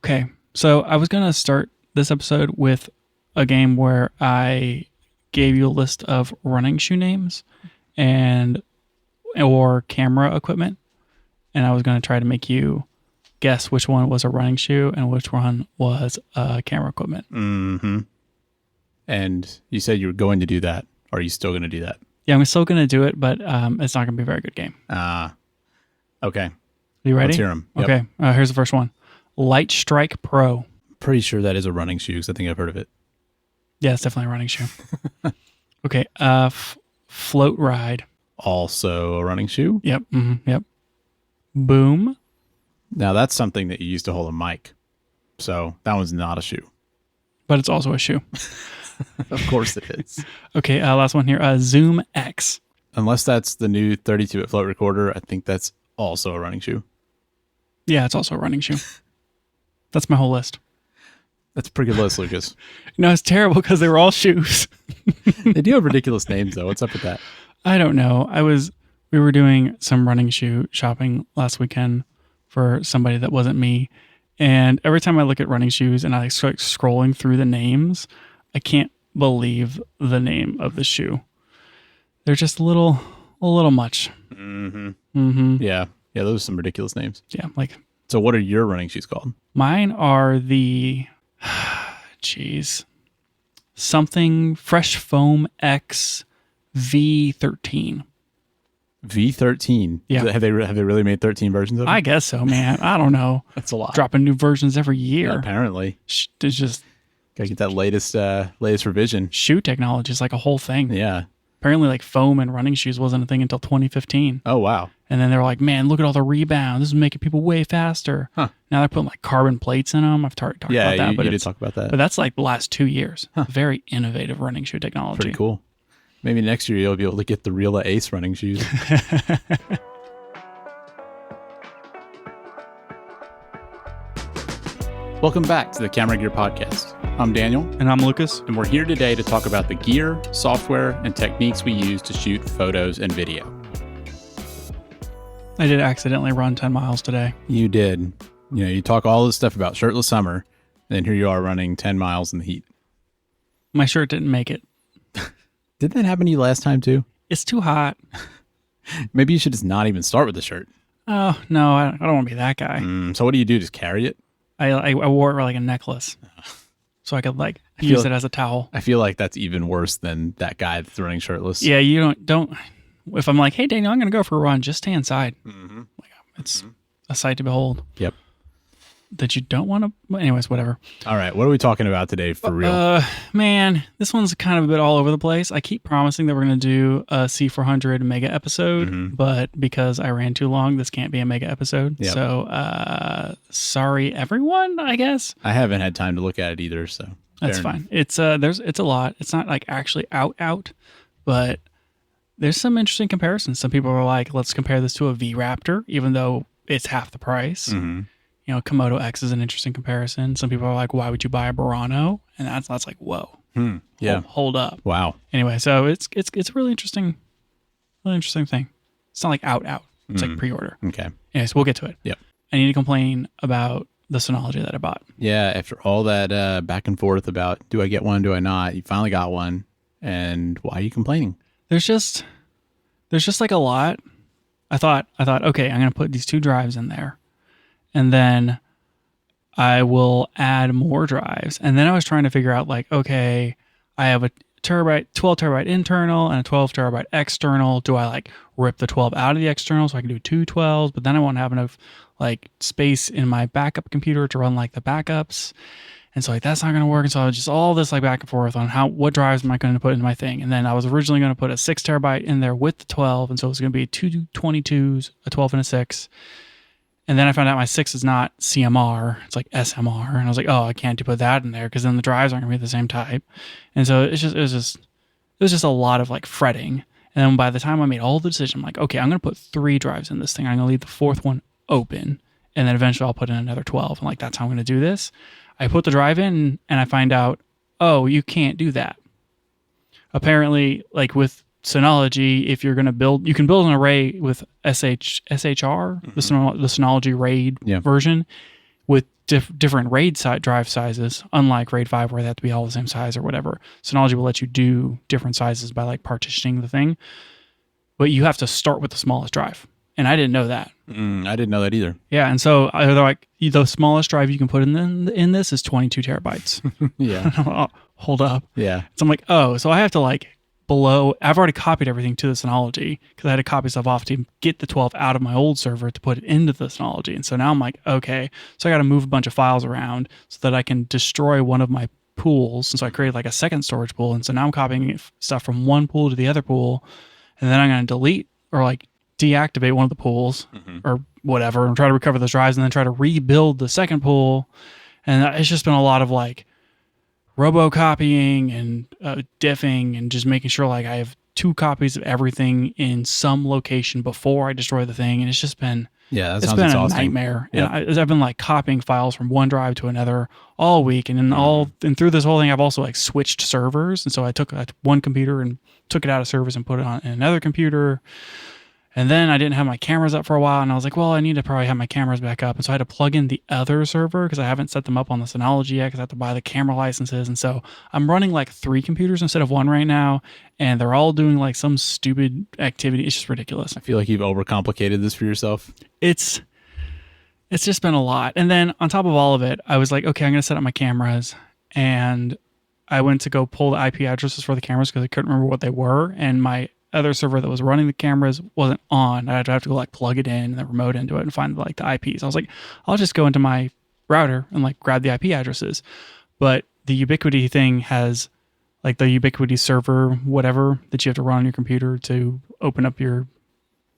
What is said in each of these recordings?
Okay, so I was going to start this episode with a game where I gave you a list of running shoe names or camera equipment, and I was going to try to make you guess which one was a running shoe and which one was camera equipment. Mm-hmm. And you said you were going to do that. Or are you still going to do that? Yeah, I'm still going to do it, but it's not going to be a very good game. Okay. You ready? Let's hear them. Yep. Okay, here's the first one. Light Strike Pro. Pretty sure that is a running shoe because I think I've heard of it. Yeah, it's definitely a running shoe. Okay, Float Ride. Also a running shoe? Yep, yep. Boom. Now that's something that you use to hold a mic. So that one's not a shoe. But it's also a shoe. Of course it is. Okay, last one here. Zoom X. Unless that's the new 32-bit float recorder, I think that's also a running shoe. Yeah, it's also a running shoe. That's my whole list. That's a pretty good list, Lucas. No, it's terrible because they were all shoes. They do have ridiculous names, though. What's up with that? I don't know. We were doing some running shoe shopping last weekend for somebody that wasn't me. And every time I look at running shoes and I start scrolling through the names, I can't believe the name of the shoe. They're just a little much. Mm-hmm. Mm-hmm. Yeah, those are some ridiculous names. Yeah, So what are your running shoes called? Mine are the, something Fresh Foam X V13. V13. Yeah. Have they really made 13 versions of it? I guess so, man. I don't know. That's a lot. Dropping new versions every year. Yeah, apparently. It's just Gotta get that latest revision. shoe technology is like a whole thing. Yeah. Apparently, foam and running shoes wasn't a thing until 2015. Oh, wow. And then they were like, man, look at all the rebound. This is making people way faster. Huh. Now they're putting carbon plates in them. I've talked about that. You did talk about that. But that's the last 2 years. Huh. Very innovative running shoe technology. Pretty cool. Maybe next year you'll be able to get the Real Ace running shoes. Welcome back to the Camera Gear Podcast. I'm Daniel. And I'm Lucas. And we're here today to talk about the gear, software, and techniques we use to shoot photos and video. I did accidentally run 10 miles today. You did. You talk all this stuff about shirtless summer, and then here you are running 10 miles in the heat. My shirt didn't make it. Did that happen to you last time too? It's too hot. Maybe you should just not even start with the shirt. Oh, no, I don't want to be that guy. So what do you do? Just carry it? I wore it like a necklace. So I could use it as a towel. I feel like that's even worse than that guy that's running shirtless. Yeah, you don't. If I'm like, hey, Daniel, I'm going to go for a run, just stay inside. Mm-hmm. It's a sight to behold. Yep. That you don't want to. Anyways, whatever. All right. What are we talking about today for real? Man, this one's kind of a bit all over the place. I keep promising that we're going to do a C400 mega episode, but because I ran too long, this can't be a mega episode. Yep. So, sorry, everyone, I guess. I haven't had time to look at it either, so. That's fine. It's a lot. It's not actually out, but there's some interesting comparisons. Some people are like, let's compare this to a V-Raptor, even though it's half the price. Mm-hmm. Komodo X is an interesting comparison. Some people are like, why would you buy a Burano? And that's like, whoa. Yeah. Hold up. Wow. Anyway, so it's a really interesting thing. It's not like out. It's like pre-order. Okay. Anyways, we'll get to it. Yep. I need to complain about the Synology that I bought. Yeah, after all that back and forth about do I get one, do I not, you finally got one. And why are you complaining? There's just like a lot. I thought, okay, I'm going to put these 2 drives in there. And then I will add more drives. And then I was trying to figure out okay, I have a 12 terabyte internal and a 12 terabyte external. Do I rip the 12 out of the external so I can do 2 12s? But then I won't have enough space in my backup computer to run the backups. And so that's not going to work. And so I was just all this back and forth on what drives am I going to put in my thing. And then I was originally going to put a 6 terabyte in there with the 12. And so it was going to be 2 22s, a 12 and a 6. And then I found out my 6 is not CMR, it's SMR. And I was like, oh, I can't put that in there because then the drives aren't going to be the same type. And so it was just a lot of fretting. And then by the time I made all the decision, I'm like, okay, I'm going to put 3 drives in this thing. I'm going to leave the 4th one open. And then eventually I'll put in another 12. And that's how I'm going to do this. I put the drive in and I find out, oh, you can't do that. Apparently, with Synology, if you're going to build, you can build an array with SHR, the Synology RAID version. with different RAID drive sizes, unlike RAID 5 where they have to be all the same size or whatever. Synology will let you do different sizes by like partitioning the thing, but you have to start with the smallest drive. And I didn't know that. I didn't know that either. Yeah, and so they're like, the smallest drive you can put in this is 22 terabytes. Yeah. Oh, hold up. Yeah. So I'm like, oh, so I have to like I've already copied everything to the Synology because I had to copy stuff off to get the 12 out of my old server to put it into the Synology. And so now I'm like, okay, so I got to move a bunch of files around so that I can destroy one of my pools. And so I created like a second storage pool. And so now I'm copying stuff from one pool to the other pool. And then I'm going to delete or like deactivate one of the pools or whatever and try to recover those drives and then try to rebuild the second pool. And it's just been a lot of like robocopying and diffing and just making sure like I have 2 copies of everything in some location before I destroy the thing. And it's just been, that it's sounds been exhausting. a nightmare. Yep. And I've been like copying files from one drive to another all week. And then and through this whole thing, I've also like switched servers. And so I took one computer and took it out of service and put it on another computer. And then I didn't have my cameras up for a while, and I was like, well, I need to probably have my cameras back up. And so I had to plug in the other server because I haven't set them up on the Synology yet because I have to buy the camera licenses. And so I'm running like 3 computers instead of 1 right now, and they're all doing like some stupid activity. It's just ridiculous. I feel like you've overcomplicated this for yourself. It's just been a lot. And then on top of all of it, I was like, okay, I'm going to set up my cameras. And I went to go pull the IP addresses for the cameras because I couldn't remember what they were. And my other server that was running the cameras wasn't on. I'd have to go like plug it in and the remote into it and find like the IPs. I was like, I'll just go into my router and like grab the IP addresses. But the Ubiquity thing has like the Ubiquity server, whatever that you have to run on your computer to open up your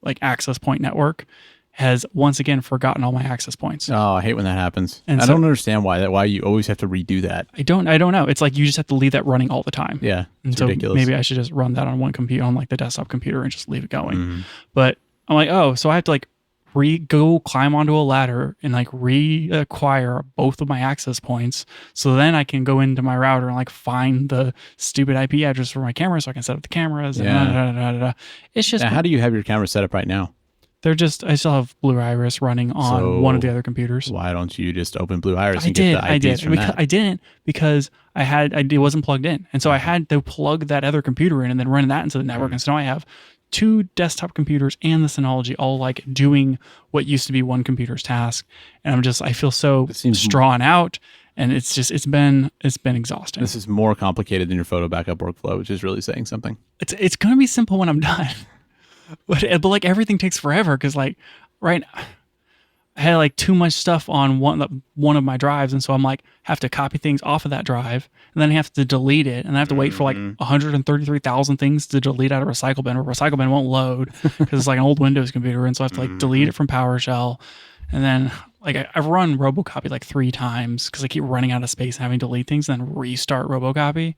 like access point network, has once again forgotten all my access points. Oh, I hate when that happens. And I so- don't understand why you always have to redo that. I don't know. It's like you just have to leave that running all the time. Yeah, And it's so ridiculous. maybe I should just run that on one computer, on like the desktop computer, and just leave it going. But I'm like, oh, so I have to like go climb onto a ladder and like reacquire both of my access points. So then I can go into my router and like find the stupid IP address for my camera so I can set up the cameras. And It's just, Now, how do you have your camera set up right now? I still have Blue Iris running on So one of the other computers. Why don't you just open Blue Iris I and did. get the IPs from that? I didn't because it wasn't plugged in. And so I had to plug that other computer in and then run that into the network. And so now I have 2 desktop computers and the Synology all like doing what used to be one computer's task. And I feel so drawn out. And it's been exhausting. This is more complicated than your photo backup workflow, which is really saying something. It's going to be simple when I'm done. But like everything takes forever because like I had like too much stuff on one of my drives, and so I'm like have to copy things off of that drive, and then I have to delete it, and I have to wait for like 133,000 things to delete out of recycle bin, or recycle bin won't load because it's like an old Windows computer, and so I have to like delete it from PowerShell, and then like I've run RoboCopy like 3 times because I keep running out of space and having to delete things, and then restart RoboCopy.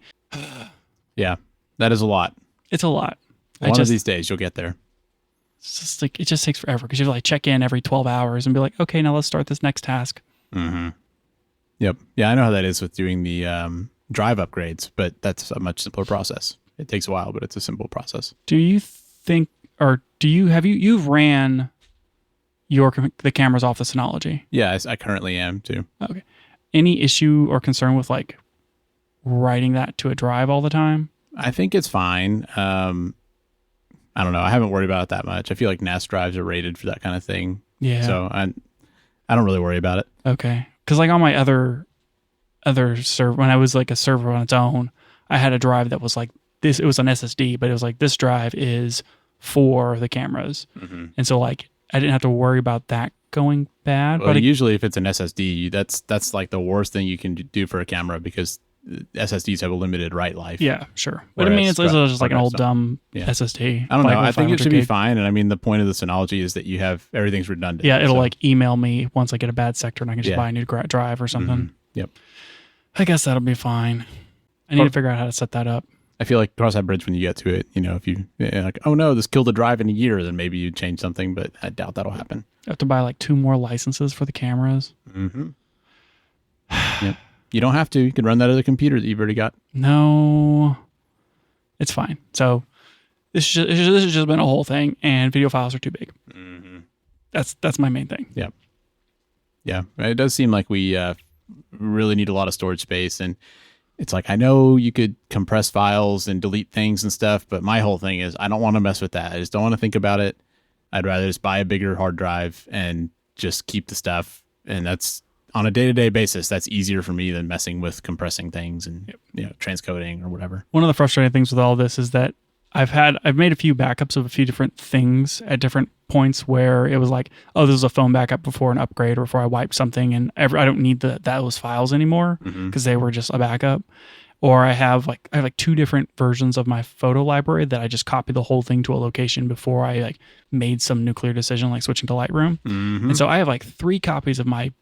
Yeah, that is a lot. It's a lot. One of these days you'll get there. It's just like it just takes forever because you have to like check in every 12 hours and be like, okay, now let's start this next task. Yep. Yeah, I know how that is with doing the drive upgrades, but that's a much simpler process. It takes a while, but it's a simple process. Do you think, or you've ran the cameras off the Synology? Yeah, I currently am too. Okay. Any issue or concern with like writing that to a drive all the time? I think it's fine. I don't know. I haven't worried about it that much. I feel like NAS drives are rated for that kind of thing. Yeah. So I don't really worry about it. Okay. Because like on my other server, when I was like a server on its own, I had a drive that was like this. It was an SSD, but it was like this drive is for the cameras, and so like I didn't have to worry about that going bad. Well, but usually if it's an SSD, that's like the worst thing you can do for a camera because SSDs have a limited write life. Yeah, sure. But I mean, it's just like an old dumb SSD. I don't know. Like I think it should 500 be gig. fine. And I mean, the point of the Synology is that you have everything's redundant. Yeah, it'll so- like email me once I get a bad sector and I can just Yeah. buy a new drive or something. Yep. I guess that'll be fine. I need to figure out how to set that up. I feel like cross that bridge when you get to it. You know, if you like, oh no, this killed a drive in a year, then maybe you change something, but I doubt that'll happen. I have to buy like 2 more licenses for the cameras. Yep. You don't have to. You can run that other computer that you've already got. No, it's fine. So this has just been a whole thing, and video files are too big. That's my main thing. Yep. Yeah, it does seem like we really need a lot of storage space. And it's like, I know you could compress files and delete things and stuff, but my whole thing is I don't want to mess with that. I just don't want to think about it. I'd rather just buy a bigger hard drive and just keep the stuff. And that's on a day-to-day basis. That's easier for me than messing with compressing things and transcoding or whatever. One of the frustrating things with all this is that I've made a few backups of a few different things at different points where it was like, oh, this is a phone backup before an upgrade or before I wiped something, and I don't need those files anymore because they were just a backup. Or I have like two different versions of my photo library that I just copied the whole thing to a location before I like made some nuclear decision, like switching to Lightroom. And so I have like 3 copies of my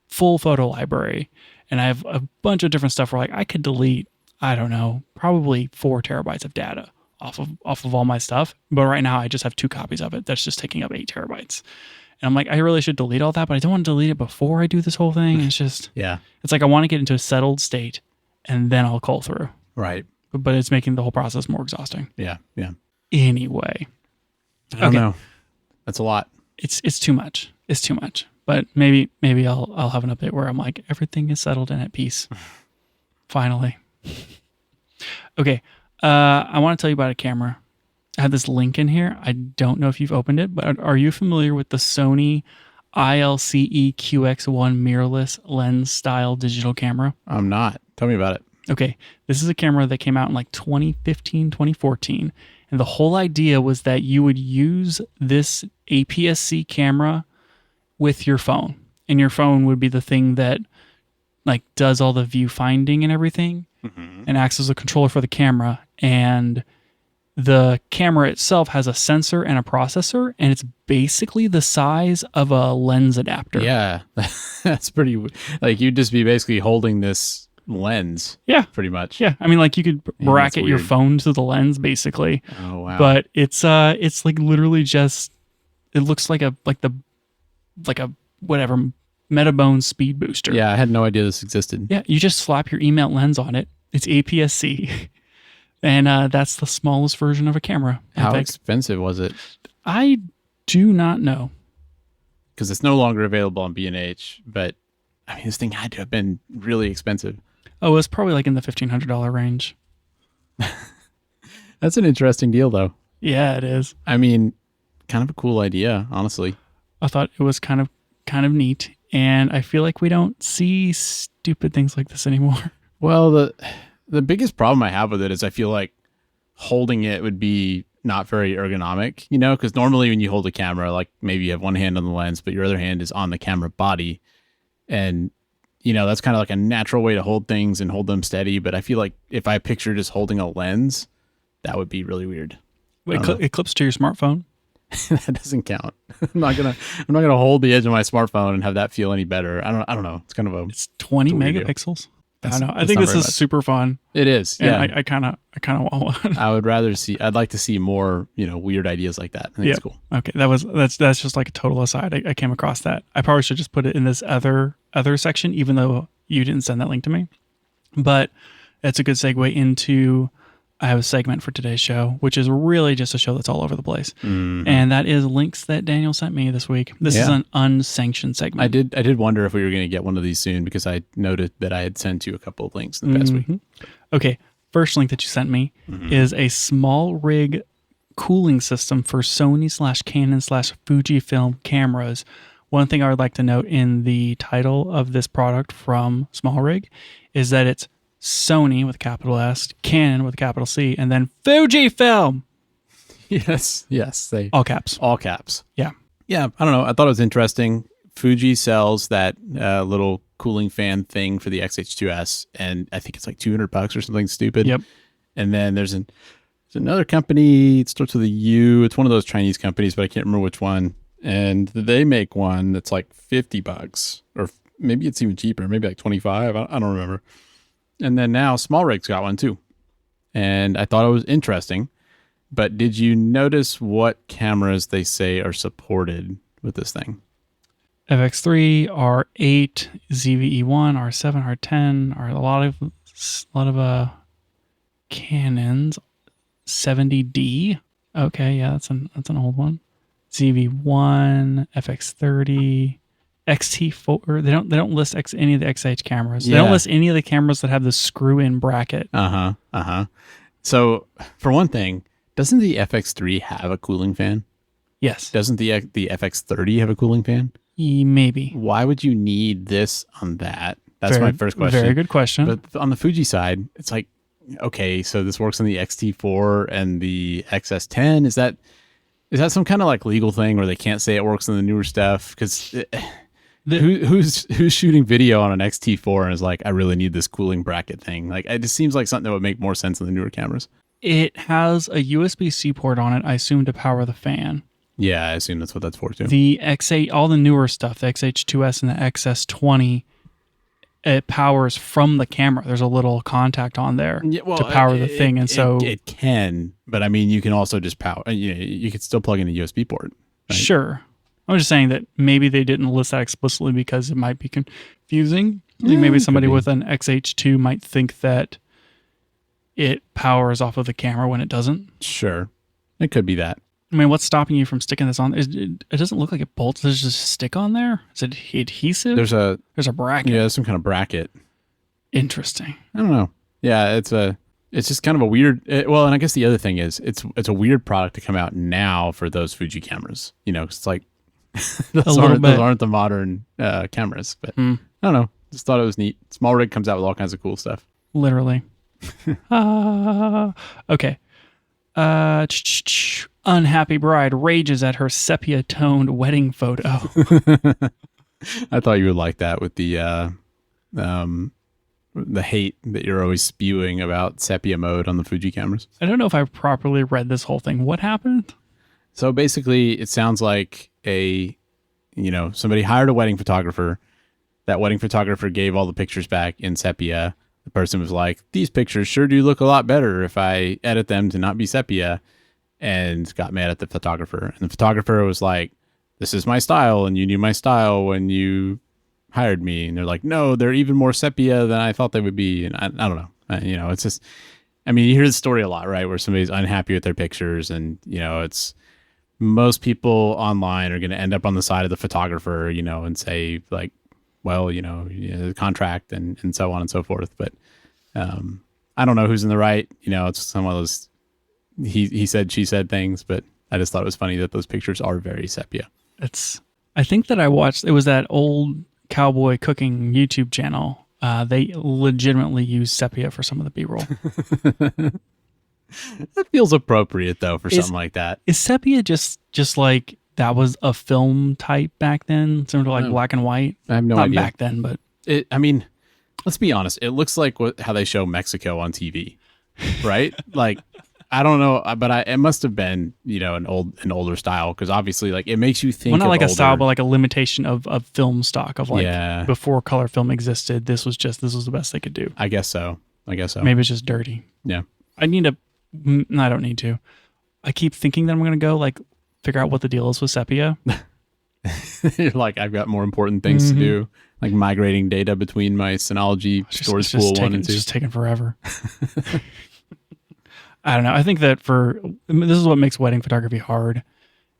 full photo library, and I have a bunch of different stuff where like I could delete, I don't know, probably 4 terabytes of data off of all my stuff. But right now I just have 2 copies of it. That's just taking up 8 terabytes. And I'm like, I really should delete all that, but I don't want to delete it before I do this whole thing. It's just, it's like I want to get into a settled state and then I'll cull through. Right. But it's making the whole process more exhausting. Yeah. Anyway. I don't know. That's a lot. It's too much. It's too much. But maybe I'll have an update where I'm like, everything is settled and at peace. Finally. Okay. I want to tell you about a camera. I have this link in here. I don't know if you've opened it, but are you familiar with the Sony ILCE QX1 mirrorless lens style digital camera? I'm not. Tell me about it. Okay. This is a camera that came out in like 2015, 2014. And the whole idea was that you would use this APS-C camera with your phone. And your phone would be the thing that like does all the view finding and everything and acts as a controller for the camera. And the camera itself has a sensor and a processor, and it's basically the size of a lens adapter. Yeah. That's pretty, like you'd just be basically holding this lens. Yeah. Pretty much. Yeah. I mean, like you could bracket your phone to the lens basically. Oh, wow. But it's like literally just, it looks like a whatever Metabone speed booster. Yeah, I had no idea this existed. Yeah, you just slap your E-mount lens on it. It's APS-C, and that's the smallest version of a camera. How expensive was it? I do not know. Because it's no longer available on B&H, but I mean, this thing had to have been really expensive. Oh, it's probably like in the $1,500 range. That's an interesting deal, though. Yeah, it is. I mean, kind of a cool idea, honestly. I thought it was kind of neat, and I feel like we don't see stupid things like this anymore. Well, the biggest problem I have with it is I feel like holding it would be not very ergonomic, because normally when you hold a camera, like maybe you have one hand on the lens, but your other hand is on the camera body. And, that's kind of like a natural way to hold things and hold them steady. But I feel like if I picture just holding a lens, that would be really weird. Wait, it clips to your smartphone? That doesn't count. I'm not gonna hold the edge of my smartphone and have that feel any better. I don't know. It's kind of it's 20 megapixels. I don't know. I think this is super fun. It is. Yeah. I kind of want one. I'd like to see more, weird ideas like that. I think it's cool. Okay. That's just like a total aside. I came across that. I probably should just put it in this other section, even though you didn't send that link to me. But that's a good segue into, I have a segment for today's show, which is really just a show that's all over the place. Mm-hmm. And that is links that Daniel sent me this week. This is an unsanctioned segment. I did wonder if we were going to get one of these soon because I noted that I had sent you a couple of links in the past week. Okay. First link that you sent me is a small rig cooling system for Sony/Canon/Fuji film cameras. One thing I would like to note in the title of this product from Small Rig is that it's Sony with a capital S, Canon with a capital C, and then Fujifilm. Yes. All caps. All caps. Yeah. Yeah. I don't know. I thought it was interesting. Fuji sells that little cooling fan thing for the X-H2S, and I think it's like $200 or something stupid. Yep. And then there's another company. It starts with a U. It's one of those Chinese companies, but I can't remember which one. And they make one that's like $50, or maybe it's even cheaper, maybe like 25. I don't remember. And then now Small Rig's got one too. And I thought it was interesting. But did you notice what cameras they say are supported with this thing? FX3, R8, ZVE1, R7, R10, are a lot of Canons. 70D. Okay, yeah, that's an old one. ZV1, FX30, XT4. They don't list any of the XH cameras. They Yeah. don't list any of the cameras that have the screw-in bracket. So for one thing, doesn't the FX3 have a cooling fan? Yes, Doesn't the FX30 have a cooling fan? maybe. Why would you need this on that? That's my first question. Very good question. But on the Fuji side, it's like, okay, so this works on the XT4 and the XS10. Is that some kind of like legal thing where they can't say it works on the newer stuff? Because who's shooting video on an XT4 and is like, I really need this cooling bracket thing? Like, it just seems like something that would make more sense on the newer cameras. It has a USB-C port on it, I assume, to power the fan. Yeah, I assume that's what that's for too. The X8, all the newer stuff, the XH2S and the XS20, it powers from the camera. There's a little contact on there to power the thing, and so it can. But I mean, you can also just power. You could still plug in a USB port. Right? Sure. I'm just saying that maybe they didn't list that explicitly because it might be confusing. Like maybe somebody with an XH2 might think that it powers off of the camera when it doesn't. Sure, it could be that. I mean, what's stopping you from sticking this on? It doesn't look like it bolts. There's just a stick on there. Is it adhesive? There's a bracket. Yeah, there's some kind of bracket. Interesting. I don't know. Yeah, it's just kind of a weird. Well, and I guess the other thing is it's a weird product to come out now for those Fuji cameras. It's like those aren't the modern cameras. But I don't know. Just thought it was neat. Small Rig comes out with all kinds of cool stuff. Literally. Okay. Unhappy bride rages at her sepia-toned wedding photo. I thought you would like that with the hate that you're always spewing about sepia mode on the Fuji cameras. I don't know if I properly read this whole thing. What happened? So basically, it sounds like somebody hired a wedding photographer. That wedding photographer gave all the pictures back in sepia. The person was like, these pictures sure do look a lot better if I edit them to not be sepia, and got mad at the photographer. And the photographer was like, this is my style, and you knew my style when you hired me. And they're like, no, they're even more sepia than I thought they would be. And I don't know. It's just, I mean, you hear the story a lot, right? Where somebody's unhappy with their pictures, and, it's most people online are going to end up on the side of the photographer, and say like, well, the contract and so on and so forth. But I don't know who's in the right. It's some of those he said, she said things, but I just thought it was funny that those pictures are very sepia. I think that I watched, it was that old cowboy cooking YouTube channel. They legitimately use sepia for some of the B-roll. That feels appropriate though for something like that. Is sepia just like that was a film type back then, similar to like black and white? I have no Not idea. back then, but let's be honest. It looks like how they show Mexico on TV, right? Like, I don't know, but it must have been, an older style, because obviously, like, it makes you think. Well, not like older, a style, but like a limitation of film stock of like before color film existed. This was the best they could do. I guess so. Maybe it's just dirty. Yeah. I don't need to. I keep thinking that I'm going to go like figure out what the deal is with sepia. You're like, I've got more important things to do, like migrating data between my Synology storage pool 1 and 2. It's just taking forever. I don't know. I think that this is what makes wedding photography hard.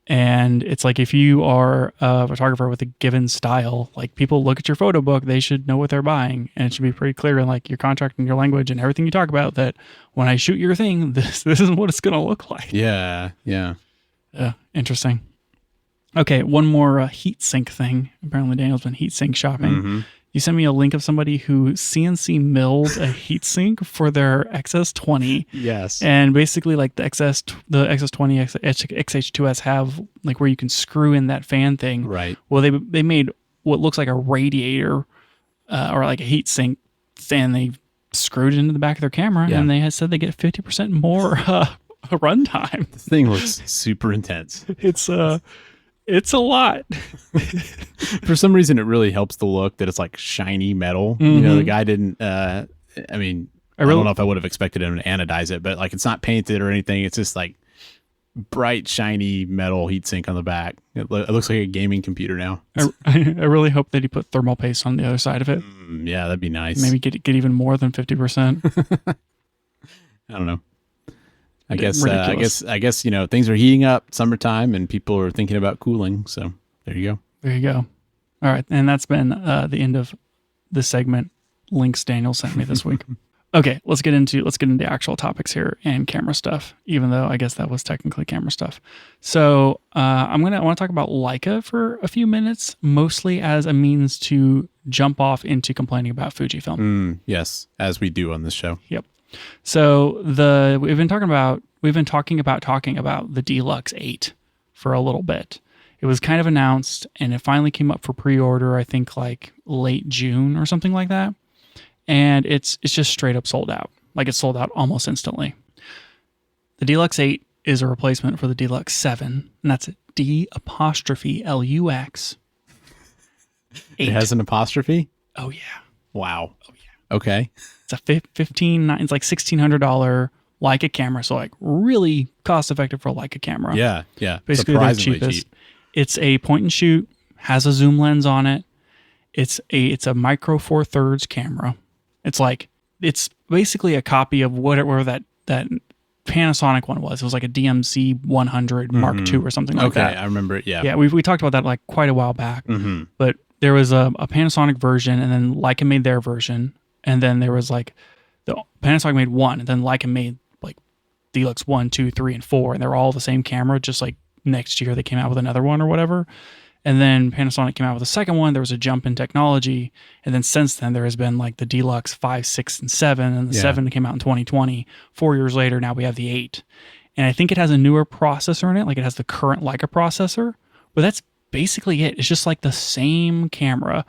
And it's like, if you are a photographer with a given style, like, people look at your photo book, they should know what they're buying. And it should be pretty clear in like your contract and your language and everything you talk about, that when I shoot your thing, this is what it's going to look like. Yeah. Interesting. Okay, one more heat sink thing. Apparently Daniel's been heat sink shopping. Mm-hmm. You sent me a link of somebody who CNC milled a heat sink for their XS20. Yes. And basically, like, the XS20, XH2S have like where you can screw in that fan thing. Right. Well, they made what looks like a radiator or like a heat sink fan. They screwed it into the back of their camera, and they had said they get 50% more runtime. The thing looks super intense. It's a lot. For some reason, it really helps the look that it's like shiny metal. The guy didn't. I don't know if I would have expected him to anodize it, but like, it's not painted or anything. It's just like bright, shiny metal heatsink on the back. It looks like a gaming computer now. I really hope that he put thermal paste on the other side of it. Yeah, that'd be nice. Maybe get even more than 50%. I don't know. I guess things are heating up, summertime, and people are thinking about cooling. So there you go. All right, and that's been the end of the segment links Daniel sent me this week. Okay, let's get into actual topics here and camera stuff. Even though I guess that was technically camera stuff. So I want to talk about Leica for a few minutes, mostly as a means to jump off into complaining about Fujifilm. Yes, as we do on this show. Yep. So we've been talking about the Deluxe 8 for a little bit. It was kind of announced, and it finally came up for pre-order. I think like late June or something like that. And it's just straight up sold out. Like it's sold out almost instantly. The Deluxe 8 is a replacement for the Deluxe 7, and that's D'*Lux 8. It has an apostrophe? Oh yeah. Wow. Oh yeah. Okay. It's a it's like $1,600 Leica camera, so like really cost effective for a Leica camera. Yeah. Basically the cheapest. Cheap. It's a point and shoot, has a zoom lens on it. It's a micro four thirds camera. It's basically a copy of whatever that Panasonic one was. It was like a DMC 100 Mark II or something like that. Okay, I remember it. Yeah. Yeah, we talked about that like quite a while back. But there was a Panasonic version, and then Leica made their version, and then there was like the Panasonic made one, and then Leica made like Deluxe 1, 2, 3, and 4, and they're all the same camera. Just like next year they came out with another one or whatever. And then Panasonic came out with a second one. There was a jump in technology. And then since then, there has been like the Deluxe 5, 6, and 7. And the 7 came out in 2020. 4 years later, now we have the 8. And I think it has a newer processor in it. Like it has the current Leica processor. But that's basically it. It's just like the same camera,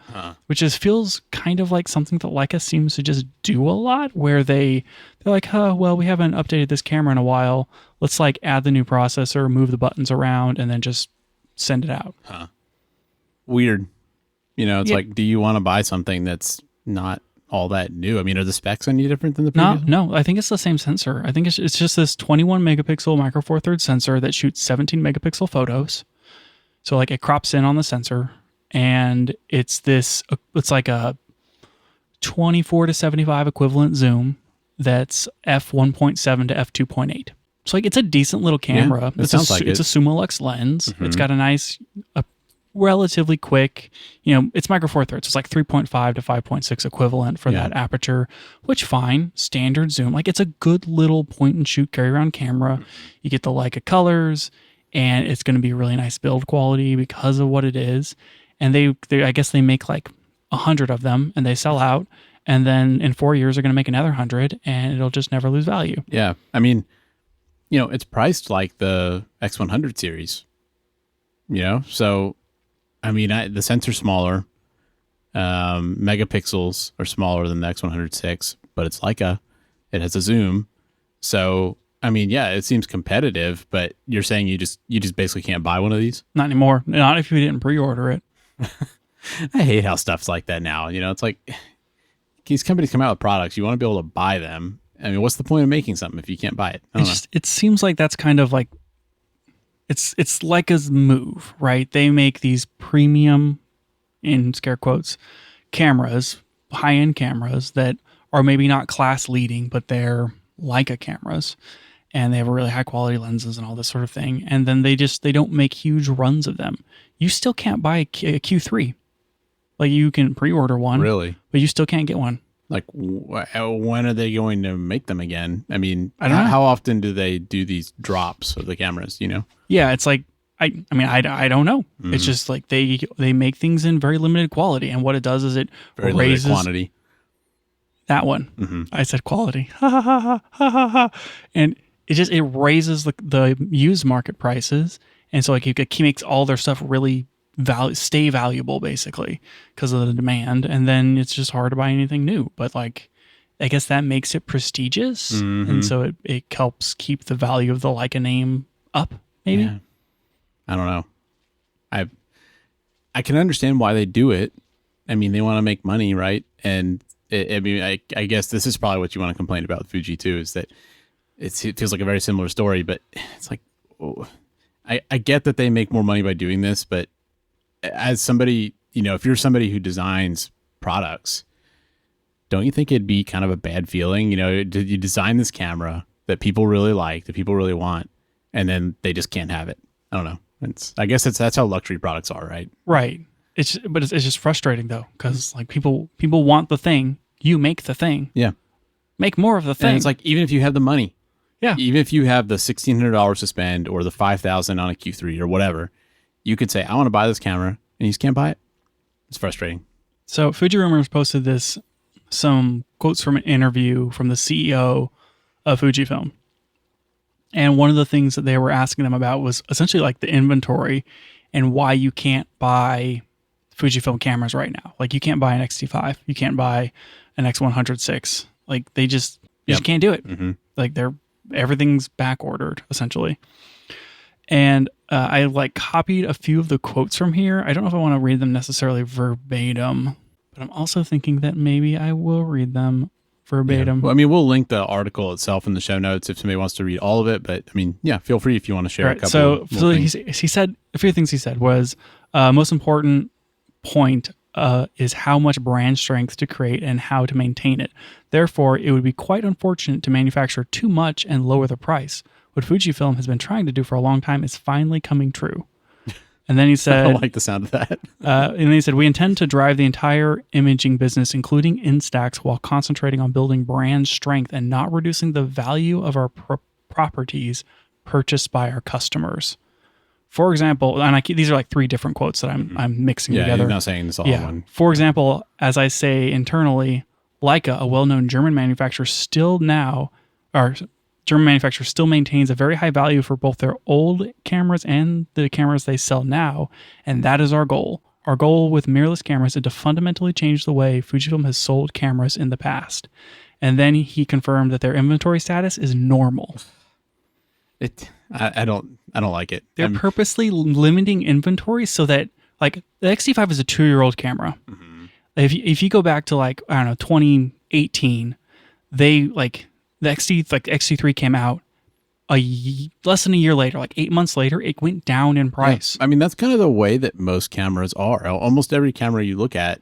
which feels kind of like something that Leica seems to just do a lot, where they're like, well, we haven't updated this camera in a while. Let's like add the new processor, move the buttons around, and then just send it out. Weird. It's like, do you want to buy something that's not all that new? I mean, are the specs any different than the previous? No, I think it's the same sensor. I think it's just this 21 megapixel micro four thirds sensor that shoots 17 megapixel photos. So like it crops in on the sensor, and it's like a 24 to 75 equivalent zoom that's f1.7 to f2.8. So like it's a decent little camera. Yeah, it's a Summilux lens. It's got a nice, relatively quick, it's micro four thirds. It's like 3.5 to 5.6 equivalent for that aperture, which fine, standard zoom. Like it's a good little point and shoot carry around camera. You get the Leica colors, and it's going to be really nice build quality because of what it is. And they I guess they make like 100 of them, and they sell out. And then in 4 years, they're going to make another 100, and it'll just never lose value. Yeah. I mean, it's priced like the X100 series, so I mean, the sensor's smaller. Megapixels are smaller than the X100 but it's Leica. It has a zoom. So, I mean, yeah, it seems competitive, but you're saying you just basically can't buy one of these? Not anymore. Not if you didn't pre-order it. I hate how stuff's like that now. It's like these companies come out with products. You want to be able to buy them. I mean, what's the point of making something if you can't buy it? I don't know. It seems like that's kind of like, it's Leica's move, right? They make these premium, in scare quotes, cameras, high-end cameras that are maybe not class leading, but they're Leica cameras, and they have really high quality lenses and all this sort of thing. And then they don't make huge runs of them. You still can't buy a Q3. Like you can pre-order one, really, but you still can't get one. Like when are they going to make them again? I mean, I don't know. How often do they do these drops of the cameras? Yeah, it's like I don't know. It's just like they make things in very limited quality, and what it does is it very raises limited quantity. That one. I said quality. And it raises the used market prices, and so like it makes all their stuff really stay valuable basically because of the demand, and then it's just hard to buy anything new. But like I guess that makes it prestigious, and so it helps keep the value of the Leica name up, maybe. Yeah. I don't know. I can understand why they do it. I mean, they want to make money, right? And I guess this is probably what you want to complain about with Fuji too, is that it feels like a very similar story, but it's like, I get that they make more money by doing this, but as somebody, if you're somebody who designs products, don't you think it'd be kind of a bad feeling? You design this camera that people really like, that people really want, and then they just can't have it. I don't know. I guess that's how luxury products are, right? Right. it's just frustrating though, because like people want the thing, you make the thing, Yeah. make more of the thing. And it's like, even if you have the money, yeah, even if you have the $1,600 to spend or the $5,000 on a Q3 or whatever, you could say, I want to buy this camera, and you just can't buy it. It's frustrating. So Fuji Rumors posted some quotes from an interview from the CEO of Fujifilm. And one of the things that they were asking them about was essentially like the inventory and why you can't buy Fujifilm cameras right now. Like you can't buy an X-T5, you can't buy an X100 VI. Like you just can't do it. Mm-hmm. Like everything's back ordered essentially. And I like copied a few of the quotes from here. I don't know if I want to read them necessarily verbatim, but I'm also thinking that maybe I will read them verbatim. Yeah. Well, I mean, we'll link the article itself in the show notes if somebody wants to read all of it. But I mean, yeah, feel free if you want to share a couple. So things. he said a few things. He said was most important point is how much brand strength to create and how to maintain it. Therefore, it would be quite unfortunate to manufacture too much and lower the price. What Fujifilm has been trying to do for a long time is finally coming true. And then he said, I like the sound of that. and then he said, we intend to drive the entire imaging business, including Instax, while concentrating on building brand strength and not reducing the value of our properties purchased by our customers. For example, and these are like three different quotes that I'm mixing together. Yeah, you're not saying this all in one. For example, as I say internally, Leica, a well-known German manufacturer, still maintains a very high value for both their old cameras and the cameras they sell now, and that is our goal. Our goal with mirrorless cameras is to fundamentally change the way Fujifilm has sold cameras in the past. And then he confirmed that their inventory status is normal. I don't like it. They're purposely limiting inventory so that, like, the X-T5 is a 2-year-old camera. Mm-hmm. If you go back to, like, I don't know, 2018, they, like, the X-T3 came out less than a year later, like 8 months later, it went down in price. Yeah. I mean, that's kind of the way that most cameras are. Almost every camera you look at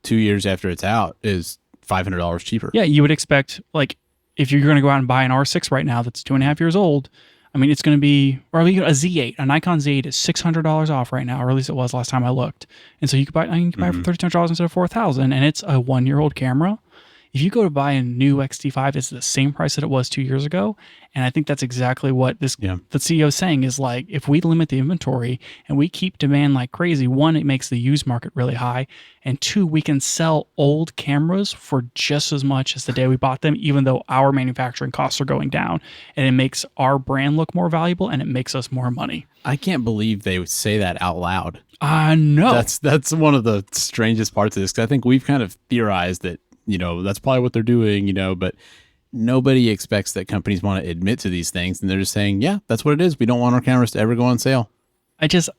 2 years after it's out is $500 cheaper. Yeah, you would expect, like, if you're going to go out and buy an R6 right now that's 2.5 years old, I mean, it's going to be, or a Z8, a Nikon Z8 is $600 off right now, or at least it was last time I looked. And so you could buy it for $1,300 instead of $4,000, and it's a 1-year-old camera. If you go to buy a new X-T5, it's the same price that it was 2 years ago. And I think that's exactly what the CEO is saying is, like, if we limit the inventory and we keep demand like crazy, one, it makes the used market really high. And two, we can sell old cameras for just as much as the day we bought them, even though our manufacturing costs are going down. And it makes our brand look more valuable and it makes us more money. I can't believe they would say that out loud. No. That's one of the strangest parts of this, because I think we've kind of theorized that, that's probably what they're doing, but nobody expects that companies want to admit to these things. And they're just saying, yeah, that's what it is. We don't want our cameras to ever go on sale.